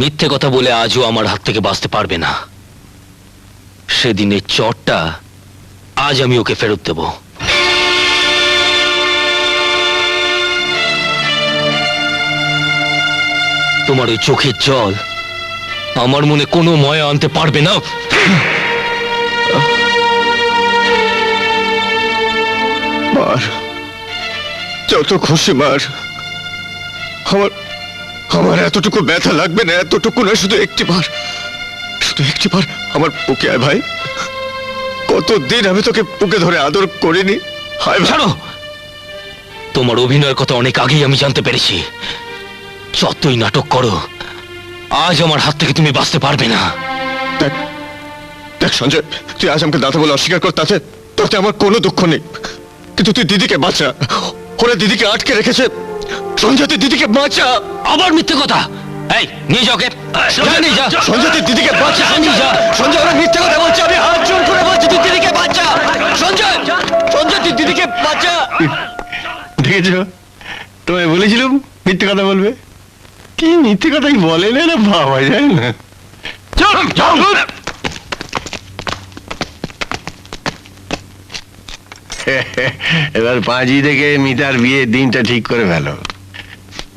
মিথ্যে কথা বলে আজও আমার হাত থেকে বাঁচতে পারবে না। সেদিনের চটটা আজ আমি ওকে ফেরত দেব। তোমার ওই চোখের জল আমার মনে কোনো ময়া আনতে পারবে না। মার, যত খুশি মার। আমার আমার এতটুকু ব্যথা লাগবে না, এতটুকু না, শুধু একটিবার আমার বুকে আয় ভাই। কতদিন আমি তোকে বুকে ধরে আদর করিনি। ছাড়ো, তোমার অভিনয়ের কথা অনেক আগেই আমি জানতে পেরেছি। যতই নাটক করো, আজ আমার হাত থেকে তুমি বাঁচতে পারবে না। দেখ সঞ্জয়, তুই আজ আমাকে দাদা বলে অস্বীকার কর, তাতে আমার কোনো দুঃখ নেই, কিন্তু তুই দিদিকে বাঁচা। ওরা দিদিকে আটকে রেখেছে। সঞ্জয়, তুই দিদিকে বাঁচা। আবার মিথ্যে কথা। এই নিয়ে যাও, নিয়ে যা। সঞ্জয়, তুই দিদিকে বাঁচা। সঞ্জয়, ওরা মিথ্যে কথা বলছে। আমি হাত জোর করে বলছি, তুই দিদিকে বাঁচা। সঞ্জয়, তুই দিদিকে বাঁচা। দেখেছো, তোমায় বলেছিলাম মিথ্যে কথা বলবে। কি মিথ্যে কথাই বলে না বাবা, যায় না। এবার পাঁচি থেকে মিতার বিয়ের দিনটা ঠিক করে ফেলো।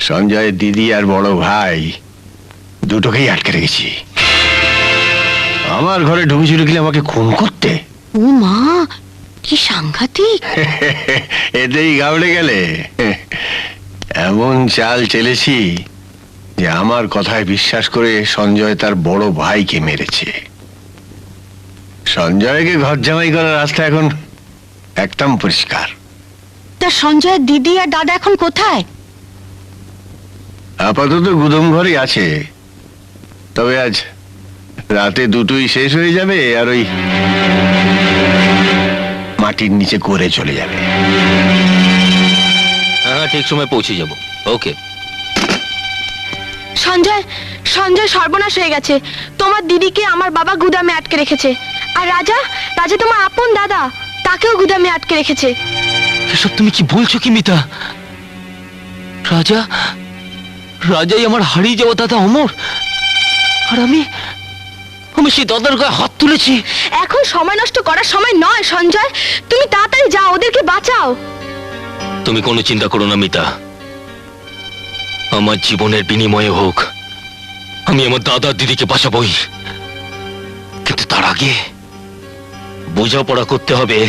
সঞ্জয়ের দিদি আর বড় ভাই দুটোকেই আটকে রেখেছি। আমার ঘরে ঢুকেছিল কি আমাকে খুন করতে। ও মা, কি সাংঘাতিক! এতেই গাবড়ে গেলে। এমন চাল চেলেছি যে আমার কথায় বিশ্বাস করে সঞ্জয় তার বড় ভাইকে মেরেছে। সঞ্জয়কে ঘর জামাই করার রাস্তা এখন একদম পরিষ্কার। তা সঞ্জয়ের দিদি আর দাদা এখন কোথায়? আপাতত গুদম ঘরে আছে, তবে আজ রাতে দুটোই শেষ হয়ে যাবে আর ওই মাটির নিচে করে চলে যাবে। হ্যাঁ, ঠিক সময় পৌঁছে যাব। ওকে। সঞ্জয় সর্বনাশ হয়ে গেছে। তোমার দিদিকে আমার বাবা গুদামে আটকে রেখেছে, আর রাজা তোমার আপন দাদা, তাকেও গুদামে আটকে রেখেছে। এসব তুমি কি বলছো কি মিতা? রাজাই আমার হারিয়ে যাওয়া দাদা অমর, আর আমি সেই দাদার গায়ে হাত তুলেছি। এখন সময় নষ্ট করার সময় নয় সঞ্জয়, তুমি তাড়াতাড়ি যাও, ওদেরকে বাঁচাও। তুমি কোনো চিন্তা করো না মিতা, আমার জীবনের বিনিময়ে হোক আমি আমার দাদা দিদিকে বাঁচাবই, কিন্তু তার আগে বোঝাপড়া করতে হবে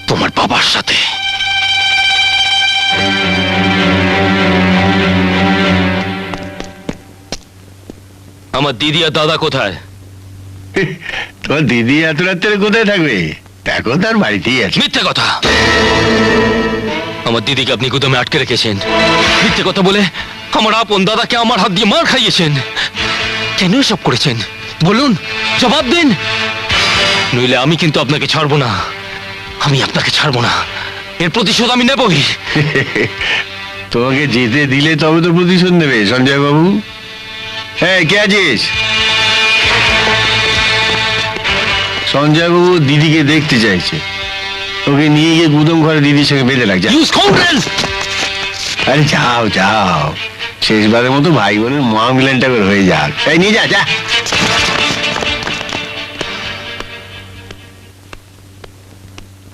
তোমার বাবার সাথে। আমার দিদি আর দাদা কোথায়? তোমার দিদি এত রাত্রে কোথায় থাকবে? দেখো তার বাড়িতেই আছে। মিথ্যে কথা। আমার দিদিকে আপনি গুদামে আটকে রেখেছেন। মিথ্যে কথা বলে আমার আপন দাদাকে আমার হাত দিয়ে মার খাইয়েছেন। কেন সব করেছেন বলুন, জবাব দিন, নইলে আমি কিন্তু আপনাকে ছাড়বো না। আমি আপনাকে ছাড়বো না, এর প্রতিশোধ আমি নেবই। তোমাকে যেতে দিলে তবে তো প্রতিশোধ নেবে সঞ্জয় বাবু। হ্যাঁ, কে আছিস? সঞ্জয় বাবু দিদিকে দেখতে চাইছে, ওকে নিয়ে গিয়ে গুদম ঘরে দিদির সঙ্গে বেঁধে লাগছে। আরে যাও যাও, শেষবারের মতো ভাই বোনের মা মিলনটা করে হয়ে যাক। তাই নিয়ে যা।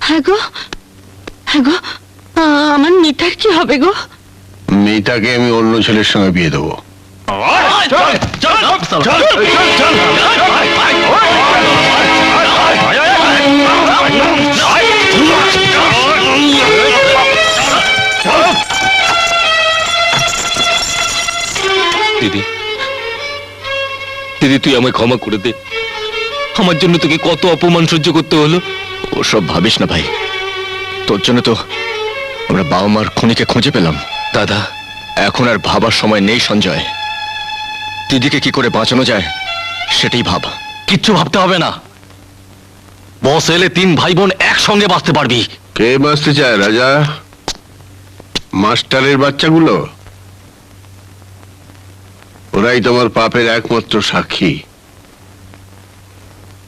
হ্যাঁ গো, আমার মিতার কি হবে গো? মিতাকে আমি অন্য ছেলের সঙ্গে বিয়ে দেবো। দিদি, তুই আমায় ক্ষমা করে দে। আমার জন্য তোকে কত অপমান সহ্য করতে হলো। ওসব ভাবিস না ভাই, তোর জন্য তো আমরা বাবা মার খুনিকে খুঁজে পেলাম। দাদা, এখন আর ভাবার সময় নেই সঞ্জয়। দিদিকে কি করে বাঁচানো যায় সেটাই ভাব। কিচ্ছু ভাবতে হবে না, বস এলে 3 ভাই বোন একসঙ্গে বাঁচতে পারবি। কে বাঁচতে চায় রাজা? মাস্টারের বাচ্চাগুলো? ওরাই তোমার পাপের একমাত্র সাক্ষী,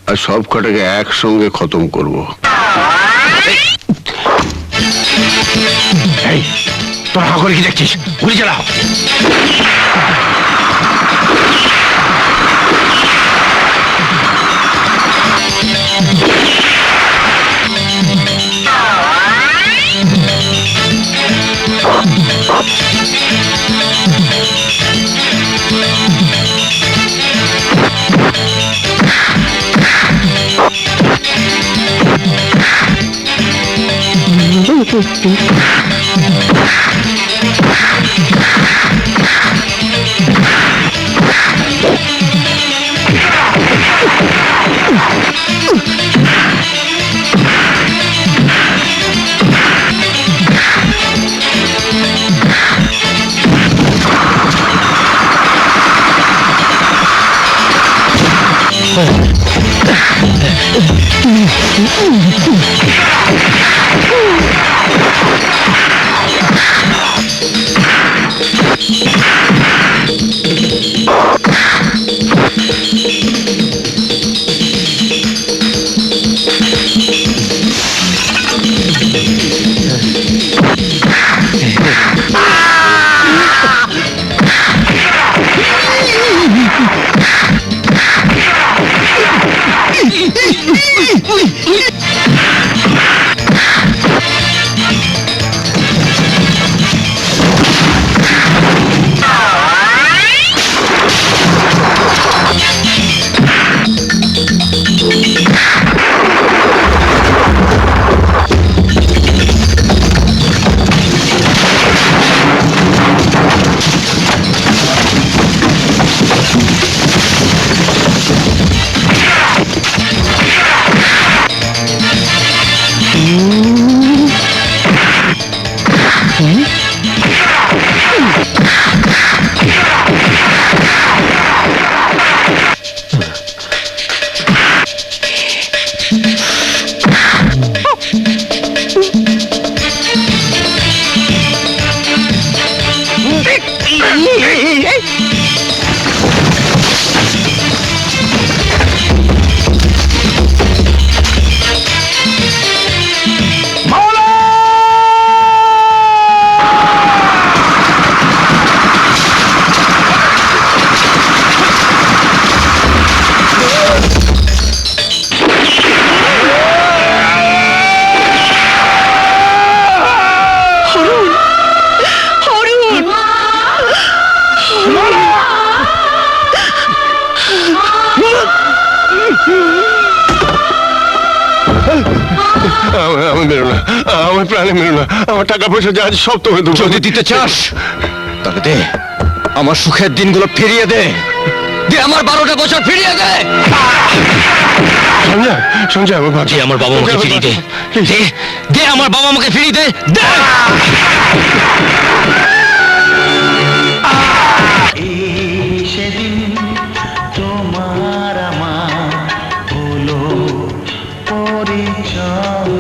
আর সব কটাকে একসঙ্গে খতম করবো। তোরা হাঁ করে কি দেখছিস? গুলি চালাও। সত্যি। আমি মেরো না, আমার প্রাণে মেরো না, আমার টাকা পয়সা যা আছে সব তোমায় দেবো। যদি দিতে চাস তাহলে দে, আমার সুখের দিনগুলো ফিরিয়ে দে, দে আমার 12টা বছর ফিরিয়ে দে। সঞ্জয়, সঞ্জয় আমার বাবা, দে আমার বাবা মাকে ফিরিয়ে দে, দে দে আমার বাবা মাকে ফিরিয়ে দে, দে। সেদিন তোমার আমার হলো পরিচয়।